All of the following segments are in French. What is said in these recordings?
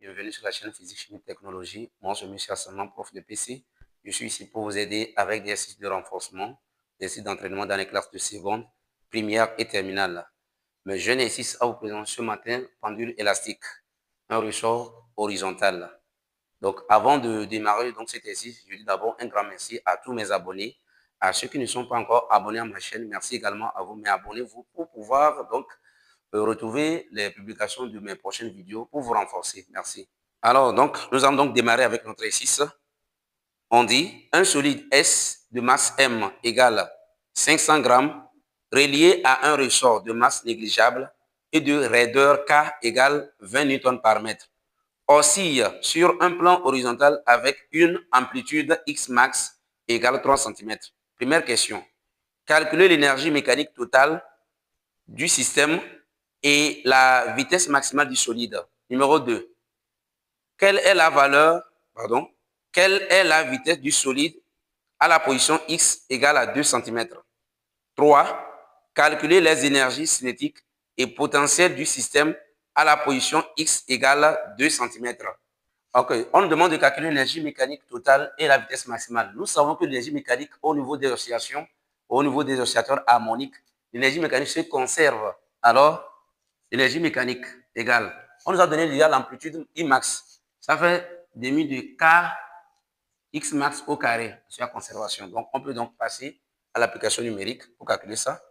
Bienvenue sur la chaîne Physique, Chimie, Technologie. Moi, je suis Michel Saman, prof de PC. Je suis ici pour vous aider avec des exercices de renforcement, des exercices d'entraînement dans les classes de seconde, première et terminale. Mais je n'ai exercice à vous présenter ce matin, pendule élastique, un ressort horizontal. Donc, avant de démarrer donc, cet exercice, je dis d'abord un grand merci à tous mes abonnés, à ceux qui ne sont pas encore abonnés à ma chaîne. Merci également à vous, mais abonnez-vous pour pouvoir donc retrouver les publications de mes prochaines vidéos pour vous renforcer. Merci. Alors, donc, nous allons donc démarrer avec notre exercice. On dit un solide S de masse M égale 500 grammes relié à un ressort de masse négligeable et de raideur K égale 20 Newton par mètre oscille sur un plan horizontal avec une amplitude X max égale 3 cm. Première question. Calculer l'énergie mécanique totale du système et la vitesse maximale du solide. Numéro 2. Quelle est la vitesse du solide à la position X égale à 2 cm. 3. Calculer les énergies cinétiques et potentielles du système à la position X égale 2 cm. Ok, on nous demande de calculer l'énergie mécanique totale et la vitesse maximale. Nous savons que l'énergie mécanique au niveau des oscillations, au niveau des oscillateurs harmoniques, l'énergie mécanique se conserve. Alors, l'énergie mécanique égale, on nous a donné déjà l'amplitude I max. Ça fait demi de K X max au carré sur la conservation. Donc, on peut donc passer à l'application numérique pour calculer ça.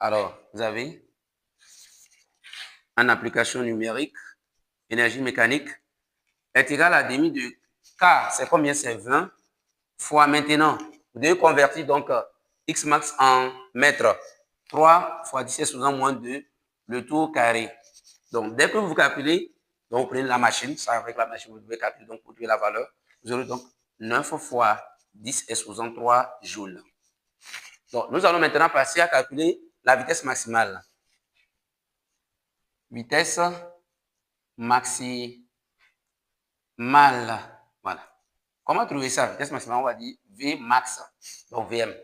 Alors, vous avez en application numérique, énergie mécanique est égale à demi de K, c'est combien? C'est 20 fois maintenant. Vous devez convertir donc X max en mètres. 3 fois 17 sous-en moins 2, le tout au carré. Donc, dès que vous calculez, donc vous prenez la machine, ça avec la machine, vous devez calculer, donc vous trouvez la valeur. Vous aurez donc 9 fois 10 exposant 3 joules. Donc, nous allons maintenant passer à calculer la vitesse maximale. Vitesse maximale. Voilà. Comment trouver ça? Vitesse maximale, on va dire V max. Donc VM.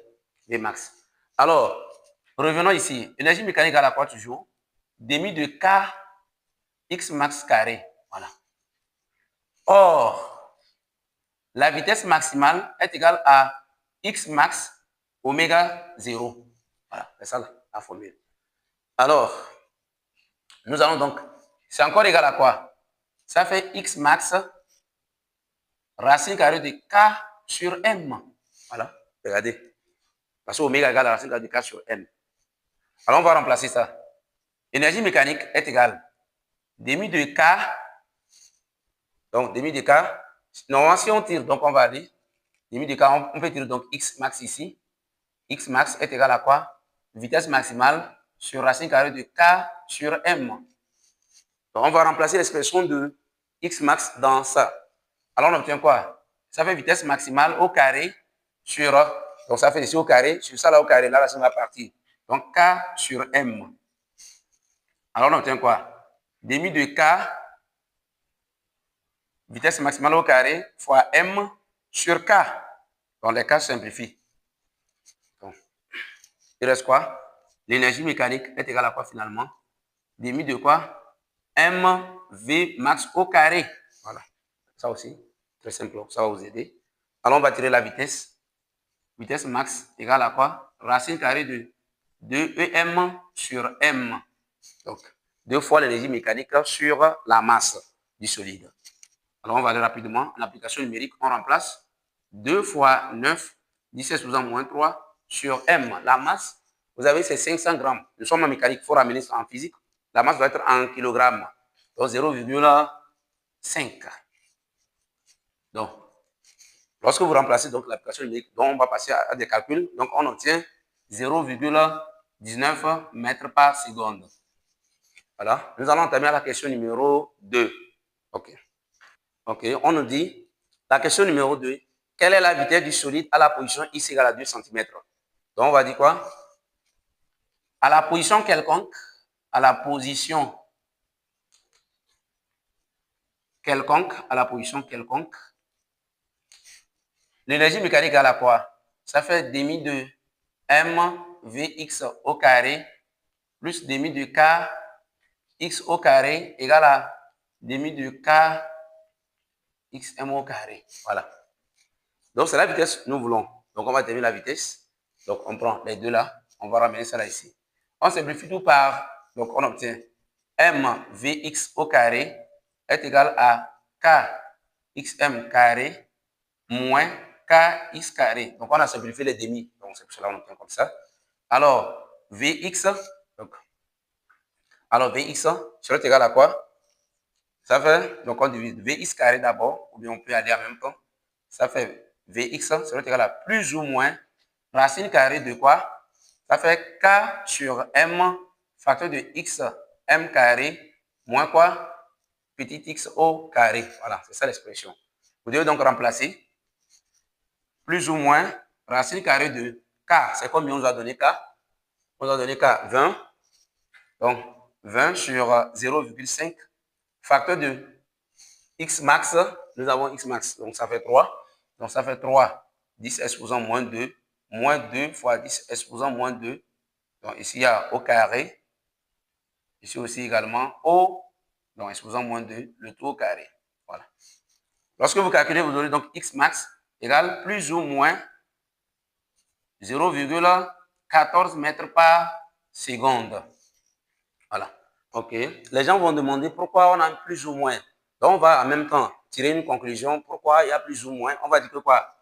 V max. Alors, revenons ici. Énergie mécanique à la quoi toujours? Demi de K X max carré. Voilà. Or, la vitesse maximale est égale à X max oméga 0. Voilà, c'est ça la formule. Alors, nous allons donc, c'est encore égal à quoi? Ça fait X max racine carrée de K sur M. Voilà, regardez. Parce que oméga égale à la racine carrée de K sur M. Alors, on va remplacer ça. Énergie mécanique est égale demi de K. Donc, demi de K. Normalement, si on tire, donc on va aller. Demi de K, on peut tirer donc X max ici. X max est égal à quoi? Vitesse maximale sur racine carrée de K sur M. Donc, on va remplacer l'expression de X max dans ça. Alors, on obtient quoi? Ça fait vitesse maximale au carré sur... Donc, ça fait ici au carré. Sur ça, là, au carré. Là, ça va partir. Donc, K sur M. Alors, on obtient quoi? Demi de K, vitesse maximale au carré, fois M sur K. Donc, les K simplifient. Donc, il reste quoi? L'énergie mécanique est égale à quoi finalement? Demi de quoi? MV max au carré. Voilà. Ça aussi, très simple. Ça va vous aider. Alors, on va tirer la vitesse. Vitesse max égale à quoi? Racine carrée de 2EM sur M. Donc, 2 fois l'énergie mécanique sur la masse du solide. Alors, on va aller rapidement. En application numérique, on remplace 2 fois 9, 17 sous-en moins 3 sur M. La masse, vous avez, c'est 500 grammes. Nous sommes en mécanique, il faut ramener ça en physique. La masse doit être en kilogrammes. Donc, 0,5. Donc, lorsque vous remplacez donc l'application numérique, donc on va passer à des calculs. Donc, on obtient 0,19 mètres par seconde. Voilà. Nous allons entamer la question numéro 2. OK. OK. On nous dit, la question numéro 2, quelle est la vitesse du solide à la position X égale à 2 cm? Donc, on va dire quoi? À la position quelconque, à la position quelconque, l'énergie mécanique à la quoi? Ça fait demi de mvx au carré plus demi de k x au carré égale à demi de k xm au carré. Voilà. Donc, c'est la vitesse que nous voulons. Donc, on va déterminer la vitesse. Donc, on prend les deux là. On va ramener ça là ici. On simplifie tout par, donc on obtient mvx au carré est égal à kxm carré moins kx carré. Donc, on a simplifié les demi. Donc, c'est pour cela qu'on obtient comme ça. Alors, vx, vx serait égal à quoi? Ça fait, donc on divise vx carré d'abord, ou bien on peut aller en même temps. Ça fait vx serait égal à plus ou moins racine carrée de quoi? Ça fait k sur m facteur de x m carré moins quoi? Petit x au carré. Voilà, c'est ça l'expression. Vous devez donc remplacer plus ou moins racine carrée de k. C'est combien on nous a donné k? On nous a donné k 20. Donc 20 sur 0,5 facteur de x max. Nous avons x max. Donc ça fait 3. Donc ça fait 3. 10 exposant moins 2. Moins 2 fois 10 exposant moins 2. Donc ici il y a au carré. Ici aussi également au, donc exposant moins 2, le tout au carré. Voilà. Lorsque vous calculez, vous aurez donc x max égale plus ou moins 0,14 mètres par seconde. Voilà. OK. Les gens vont demander pourquoi on a plus ou moins. Donc, on va en même temps tirer une conclusion. Pourquoi il y a plus ou moins? On va dire que quoi?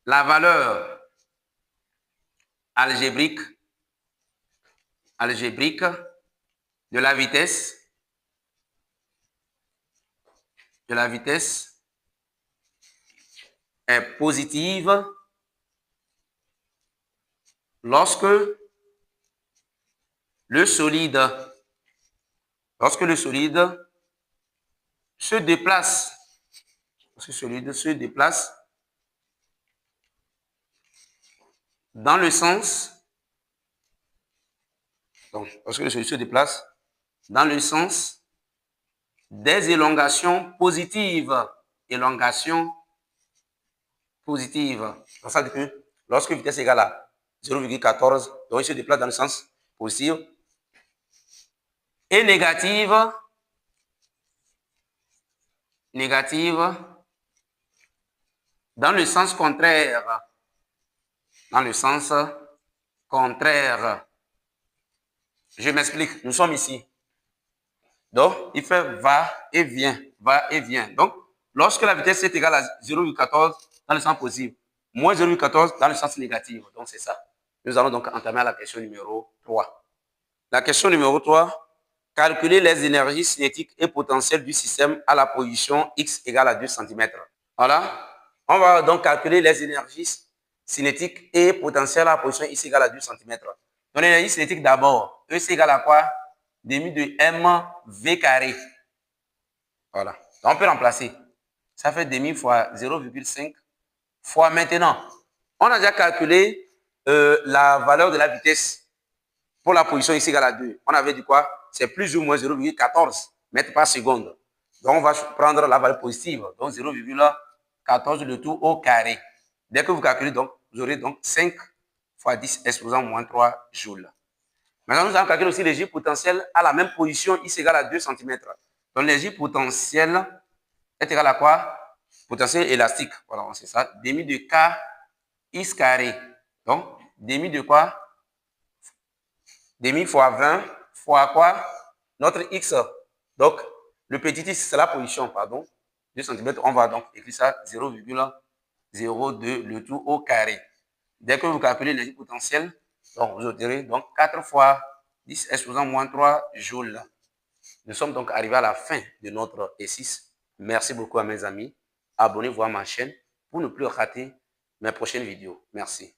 La valeur algébrique de la vitesse est positive lorsque le solide se déplace, dans le sens, donc lorsque le solide se déplace dans le sens des élongations positives. Élongation positive. Donc ça veut dire que lorsque vitesse est égale à 0,14, donc il se déplace dans le sens positif. Et négative dans le sens contraire. Dans le sens contraire. Je m'explique. Nous sommes ici. Donc, il fait va et vient. Va et vient. Donc, lorsque la vitesse est égale à 0,14 dans le sens positif, moins 0,14 dans le sens négatif. Donc, c'est ça. Nous allons donc entamer à la question numéro 3. La question numéro 3. Calculer les énergies cinétiques et potentielles du système à la position x égale à 2 cm. Voilà. On va donc calculer les énergies cinétiques et potentielles à la position x égale à 2 cm. Donc, l'énergie cinétique d'abord, E c'est égal à quoi? Demi de mv carré. Voilà. Donc, on peut remplacer. Ça fait demi fois 0,5 fois maintenant. On a déjà calculé la valeur de la vitesse pour la position x égale à 2. On avait dit quoi? C'est plus ou moins 0,14 mètres par seconde. Donc, on va prendre la valeur positive. Donc, 0,14 le tout au carré. Dès que vous calculez, donc, vous aurez donc 5 fois 10 exposant moins 3 joules. Maintenant, nous allons calculer aussi l'énergie potentielle à la même position, x égale à 2 cm. Donc, l'énergie potentielle est égale à quoi? Potentiel élastique. Voilà, c'est ça. Demi de k x carré. Donc, demi de quoi? Demi fois 20 fois quoi? Notre x. Donc, le petit x, c'est la position, pardon. 2 cm, on va donc écrire ça 0,02 le tout au carré. Dès que vous calculez l'énergie potentielle, donc vous obtiendrez donc 4 fois 10 exposant moins 3 joules. Nous sommes donc arrivés à la fin de notre exercice. Merci beaucoup à mes amis. Abonnez-vous à ma chaîne pour ne plus rater mes prochaines vidéos. Merci.